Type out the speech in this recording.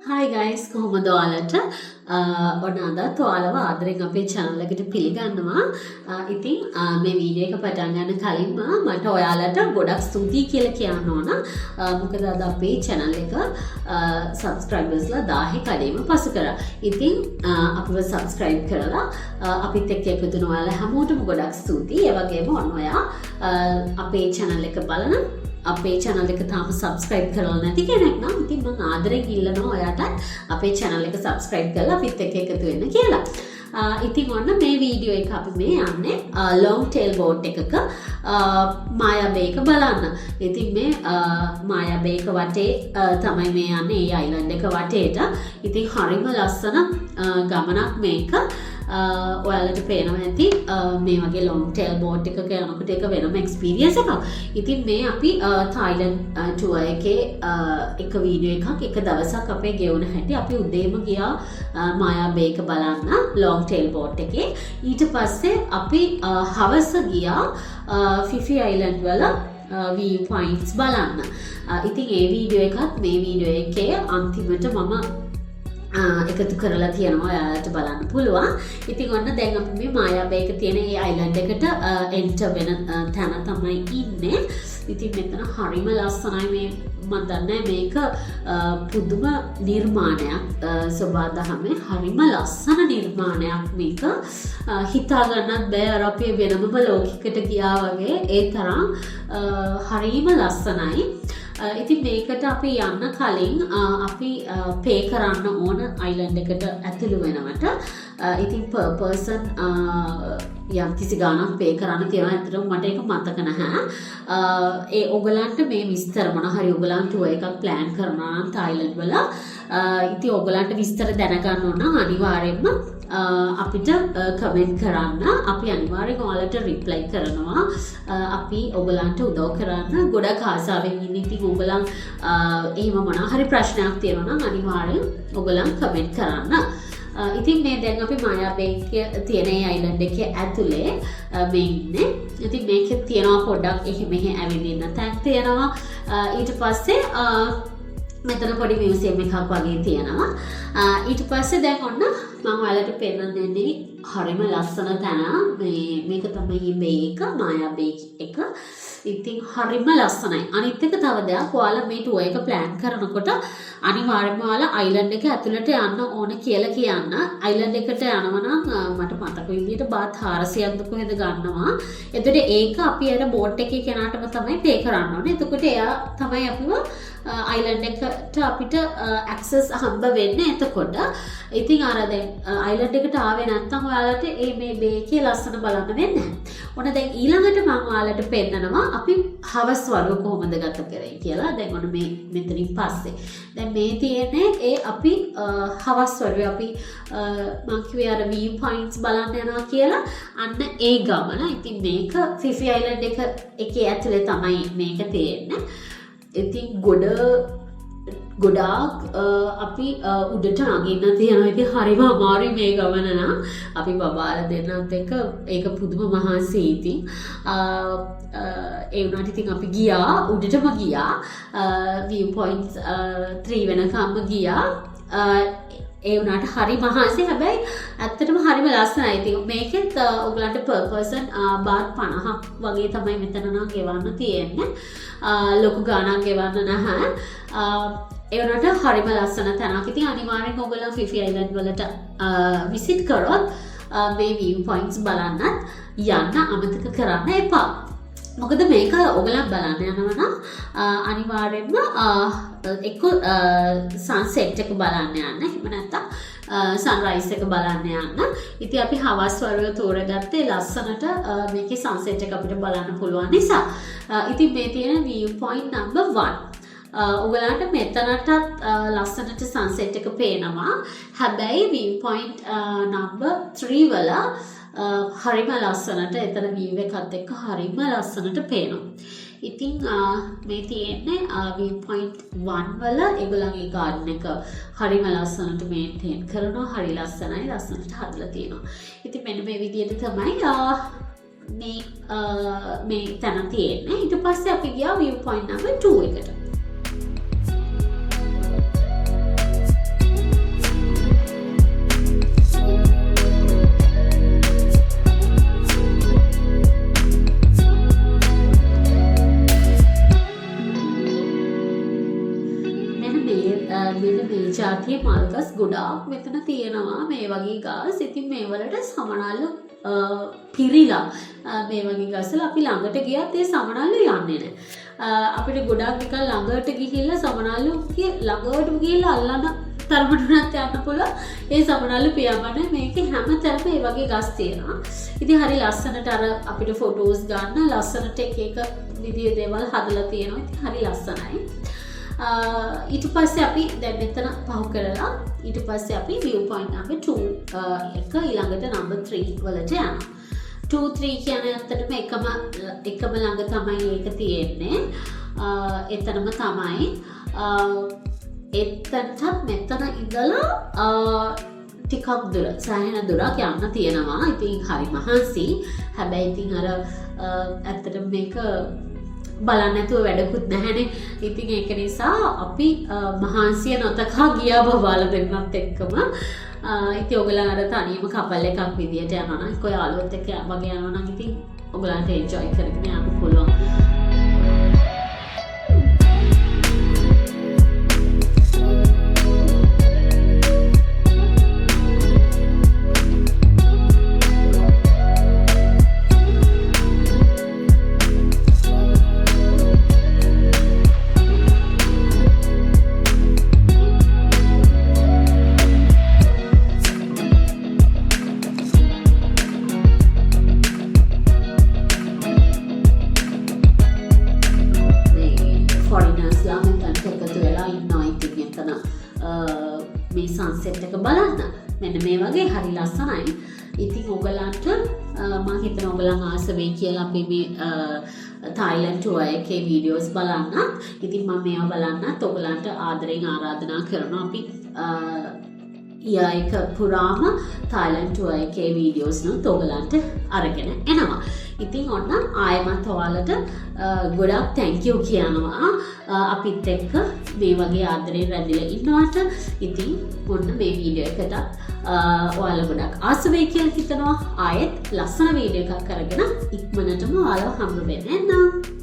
Hi guys, කොහොමද ඔයාලට ඔන්න අදත් ඔයාලව ආදරෙන් අපේ channel එකට පිළිගන්නවා. ඉතින් මේ වීඩියෝ එක පටන් ගන්න කලින්ම මට ඔයාලට ගොඩක් ස්තුතියි කියලා කියන්න ඕන. මොකද අද අපේ channel එක subscribersලා 1000 කඩේම පසු කරා. ඉතින් අපිව subscribe කරලා අපිත් එක්ක එකතු වෙන ඔයාලා හැමෝටම ගොඩක් ස්තුතියි. ඒ වගේම ඔන්න ඔයා අපේ channel එක බලන අපේ channel එක තාම subscribe කරලා නැති කෙනෙක් නම් ඉතින් මම ආදරෙන් ඉල්ලනවා ඔයාට අපේ channel එක subscribe කරලා අපිත් එක්ක එකතු වෙන්න කියලා. ඉතින් ඔන්න මේ වීඩියෝ එක අපි මේ යන්නේ long tail boat එකක මායා බේ එක බලන්න. ඉතින් මේ මායා බේ එක වටේ තමයි මේ යන්නේ ඒ island එක වටේට. ඉතින් හරිම ලස්සන ගමනක් මේක. ඔයාලට පේනවා ඇති මේ වගේ long tail boat එකක යනකොට ඒක වෙනම experience එකක්. ඉතින් මේ අපි Thailand tour එකේ එක වීඩියෝ එකක් එක දවසක් අපේ ගෙවුන හැටි අපි උදේම ගියා මායා බේ එක බලන්න long tail boat එකේ. ඊට පස්සේ අපි හවස ගියා Phi Island වල view points බලන්න. ඉතින් ඒ වීඩියෝ එකත් මේ වීඩියෝ එකේ අන්තිමට මම එකතු කරලා තියෙනවා ඔයාලට බලන්න පුළුවන්. ඉතින් ඔන්න දැන් අපි මේ මායා බේ එක තියෙන ඒ island එකට enter වෙන තැන තමයි ඉන්නේ. ඉතින් මෙතන හරිම ලස්සනයි. මේ මම දන්නේ මේක පුදුම නිර්මාණයක්. සබාදහමේ හරිම ලස්සන නිර්මාණයක් මේක. හිතා ගන්නත් බෑ අර අපි වෙනම ලෝකයකට ගියා වගේ. ඒ තරම් හරිම ලස්සනයි. ඉතින් මේකට අපි යන්න කලින් අපි පේ කරන්න ඕන අයිලන්ඩ් එකට ඇතුළු වෙනවට. ඉතින් per person යම් කිසි ගාණක් පේ කරන්න තියෙනවා. ඇත්තටම මට ඒක මතක නැහැ. ඒ ඔයගලන්ට මේ විස්තර මොන හරි ඔයගලන් ටුවර් එකක් ප්ලෑන් කරනවා නම් තායිලන්ඩ් වල ඉතින් ඔයගලන්ට විස්තර දැනගන්න ඕන නම් අනිවාර්යයෙන්ම අපිට කමෙන්ට් කරන්න. අපි අනිවාර්යෙන් ඔයාලට රිප්ලයි කරනවා. අපි ඔයගලන්ට උදව් කරන්න ගොඩක් ආසාවෙන් ඉන්නේ. ඉතින් ඔයගලන් එහෙම මොනවා හරි ප්‍රශ්නයක් තියෙනවා නම් අනිවාර්යෙන් ඔයගලන් කමෙන්ට් කරන්න. ඉතින් මේ දැන් අපි මායා බේ එකේ තියෙන ඒ අයිලන්ඩ් එකේ ඇතුලේ මේ ඉන්නේ. ඉතින් මේකේ තියෙනවා පොඩ්ඩක් මෙහෙ ඇවිදින්න තැන් තියෙනවා. ඊට පස්සේ මෙතන පොඩි මියුසියම් එකක් වගේ තියෙනවා. ඊට පස්සේ දැන් ඔන්න මම ඔයාලට පෙන්නන්න දෙන්නේ හරිම ලස්සන තැන. මේක තමයි බේ එක මායා බේ එක. ඉතින් හරිම ලස්සනයි. අනිත් එක තව දෙයක් ඔයාලා මේ ටුවර් එක ප්ලෑන් කරනකොට අනිවාර්යයෙන්ම ඔයාලා අයිලන්ඩ් එක ඇතුළට යන්න ඕන කියලා කියන්න. අයිලන්ඩ් එකට යනවා නම් මට මතක විදිහට බාත් 400ක්ද කොහෙද ගන්නවා. එතකොට ඒක අපි අර බෝට් එකේ කෙනාටම තමයි පේ කරන්න ඕනේ. එතකොට එයා තමයි අපිව අයිලන්ඩ් එකට අපිට ඇක්සස් හම්බ වෙන්නේ. එතකොට ඉතින් අර දැන් අයිලන්ඩ් එකට ආවේ නැත්නම් ඔයාලට මේ බේ එකේ ලස්සන බලන්න වෙන්නේ නැහැ. ඔන්න දැන් ඊළඟට මම ඔයාලට පෙන්නනවා අපි හවස් වරුව කොහොමද ගත කරේ කියලා. දැන් ඔන්න මේ මෙතනින් පස්සේ දැන් මේ තියෙන්නේ ඒ අපි හවස් වරුවේ අපි මම කිව්වේ අර view points බලන්න යනවා කියලා. අන්න ඒ ගමන. ඉතින් මේක Phi Island එකේ ඇතුලේ තමයි මේක තියෙන්නේ. ඉතින් ගොඩාක් අපි උඩට නගින්න තියෙනවා. ඉතින් හරිම අමාරුයි මේ ගමන නම්. අපි බබාලා දෙන්නත් එක්ක ඒක පුදුම මහන්සි. ඉතින් ඒ වුණාට ඉතින් අපි ගියා උඩටම ගියා. view points 3 වෙනකම්ම ගියා. ඒ වුණාට හරි මහන්සි. හැබැයි ඇත්තටම හරිම ලස්සනයි. ඉතින් මේකෙත් ඔයගලන්ට per person බාත් 50ක් වගේ තමයි මෙතන නම් ගෙවන්න තියෙන්නේ. ලොකු ගාණක් ගෙවන්න නැහැ. ඒ වුණාට හරිම ලස්සන තැනක්. ඉතින් අනිවාර්යෙන් ඔයගොල්ලෝ Phi Island වලට විසිට් කරොත් මේ view points බලන්නත් යන්න අමතක කරන්න එපා. මොකද මේක ඔයගලන් බලන්න යනවා නම් අනිවාර්යෙන්ම එක්ක සන්සෙට් එක බලන්න යන්න. එහෙම නැත්නම් සන්රයිස් එක බලන්න යන්න. ඉතින් අපි හවස් වරුවේ තෝරගත්තේ ලස්සනට මේකේ සන්සෙට් එක අපිට බලන්න පුළුවන් නිසා. ඉතින් මේ තියෙන view point number 1. ඔයගලන්ට මෙතනටත් ලස්සනට සන්සෙට් එක පේනවා. හැබැයි view point number 3 වල හරිම ලස්සනට එතන view එකත් එක්ක හරිම ලස්සනට පේනවා. ඉතින් මේ තියෙන්නේ view point 1 වල ඒගොල්ලන්ගේ garden එක හරිම ලස්සනට මේන්ටේන් කරනවා. හරි ලස්සනයි. ලස්සනට හදලා තියෙනවා. ඉතින් මෙන්න මේ විදිහට තමයි මේ තැන තියෙන්නේ. ඊට පස්සේ අපි ගියා view point number 2 එකට. විවිධ මේ ජාතියේ මල්ගස් ගොඩාක් මෙතන තියෙනවා මේ වගේ ගස්. ඉතින් මේ වලට සමනල්ලු පිරිලා මේ වගේ ගස්වල අපි ළඟට ගියත් ඒ සමනල්ලු යන්නේ නැහැ. අපිට ගොඩාක් නිකන් ළඟට ගිහිල්ලා සමනල්ලු ළඟට ගිහිල්ලා අල්ලන තරමටත් යන්න පුළුවන්. ඒ සමනල්ලු පියාඹන මේකේ හැමතැනම මේ වගේ ගස් තියෙනවා. ඉතින් හරි ලස්සනට අර අපිට ෆොටෝස් ගන්න ලස්සනට එක විදිහේ දේවල් හදලා තියෙනවා. ඉතින් හරි ලස්සනයි. ඊට පස්සේ අපි දැන් මෙතන පහු කරලා ඊට පස්සේ අපි view point number 2 එක ඊළඟට number 3 වලට යනවා. 2 3 කියන්නේ ඇත්තටම එකම ළඟ තමයි ඒක තියෙන්නේ. එතනම තමයි එතනට මෙතන ඉඳලා ටිකක් දුර සෑහෙන දුරක් යන්න තියෙනවා. ඉතින් හරි මහන්සි. හැබැයි ඉතින් අර ඇත්තටම මේක බලන්න නැතුව වැඩකුත් නැහැනේ. ඉතින් ඒක නිසා අපි මහන්සිය නොතකා ගියා බබාල දෙන්නත් එක්කම. ඉතින් ඔයගොල්ලන් අර තනියම කපල් එකක් විදියට යනවා නම් කොයි යාළුවොත් එක්ක වගේ යනවා නම් ඉතින් ඔයගොල්ලන්ට එන්ජොයි කරගෙන යන්න පුළුවන්. මේ සන්සෙට් එක බලන්න. මෙන්න මේ වගේ හරි ලස්සනයි. ඉතින් ඔයගලන්ට මම හිතනවා ඔයගලන් ආස වෙයි කියලා අපි මේ තායිලන්ඩ් ටුවර් එකේ වීඩියෝස් බලන්න. ඉතින් මම මේවා බලන්නත් ඔයගලන්ට ආදරෙන් ආරාධනා කරනවා. අපි ඊයක පුරාම තායිලන්ඩ් ටුවර් එකේ වීඩියෝස් නුත් ඔයගලන්ට අරගෙන එනවා. ඉතින් ඔන්න ආයෙමත් ඔයාලට ගොඩක් thank you කියනවා. අපිත් එක්ක මේ වගේ ආදරෙන් රැඳිලා ඉන්නවට. ඉතින් ඔන්න මේ වීඩියෝ එකට ඔයාලා ගොඩක් ආස වෙයි කියලා හිතනවා. ආයෙත් ලස්සන වීඩියෝ එකක් අරගෙන ඉක්මනටම ඔයාලා හම්බ වෙන්න.